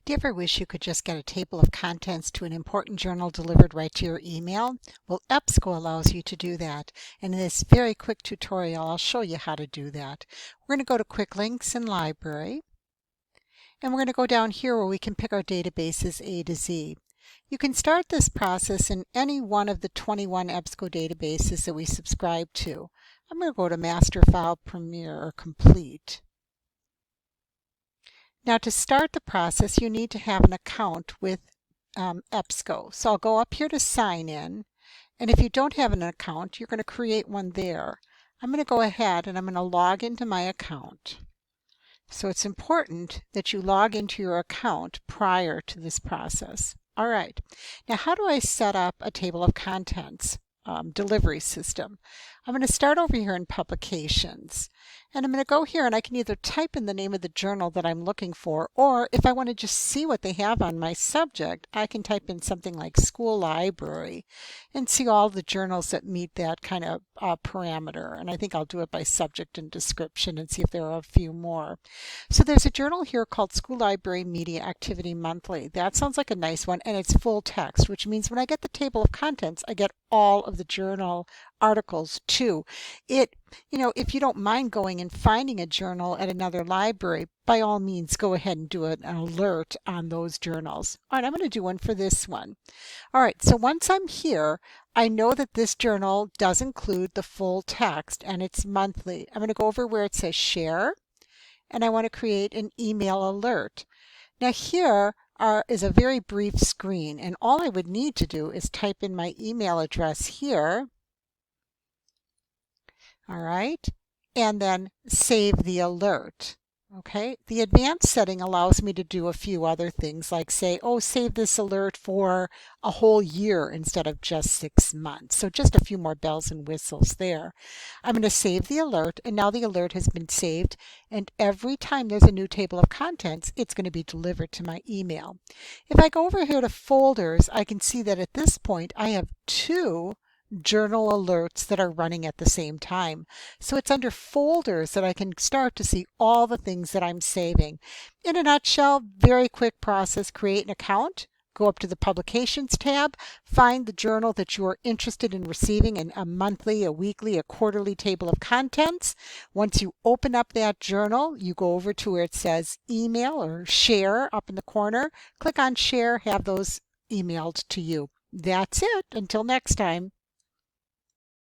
Do you ever wish you could just get a table of contents to an important journal delivered right to your email? Well, EBSCO allows you to do that. And in this very quick tutorial, I'll show you how to do that. We're going to go to Quick Links in Library. And we're going to go down here where we can pick our databases A to Z. You can start this process in any one of the 21 EBSCO databases that we subscribe to. I'm going to go to Master File Premier or Complete. Now to start the process, you need to have an account with EBSCO. So I'll go up here to sign in, and if you don't have an account, you're going to create one there. I'm going to go ahead and I'm going to log into my account. So it's important that you log into your account prior to this process. All right, now how do I set up a table of contents delivery system? I'm going to start over here in Publications, and I'm going to go here and I can either type in the name of the journal that I'm looking for, or if I want to just see what they have on my subject, I can type in something like School Library and see all the journals that meet that kind of parameter. And I think I'll do it by subject and description and see if there are a few more. So there's a journal here called School Library Media Activity Monthly. That sounds like a nice one, and it's full text, which means when I get the table of contents, I get all of the journal articles too. If you don't mind going and finding a journal at another library, by all means go ahead and do an alert on those journals. All right, I'm going to do one for this one. All right, so once I'm here, I know that this journal does include the full text and it's monthly. I'm going to go over where it says share, and I want to create an email alert. Now here is a very brief screen, and all I would need to do is type in my email address here. All right, and then save the alert. Okay, the advanced setting allows me to do a few other things like say, oh, save this alert for a whole year instead of just 6 months. So just a few more bells and whistles there. I'm going to save the alert, and now the alert has been saved, and every time there's a new table of contents, it's going to be delivered to my email. If I go over here to folders, I can see that at this point I have 2 journal alerts that are running at the same time. So it's under folders that I can start to see all the things that I'm saving. In a nutshell, very quick process. Create an account, go up to the Publications tab, find the journal that you are interested in receiving in a monthly, a weekly, a quarterly table of contents. Once you open up that journal, you go over to where it says email or share up in the corner. Click on share, have those emailed to you. That's it. Until next time.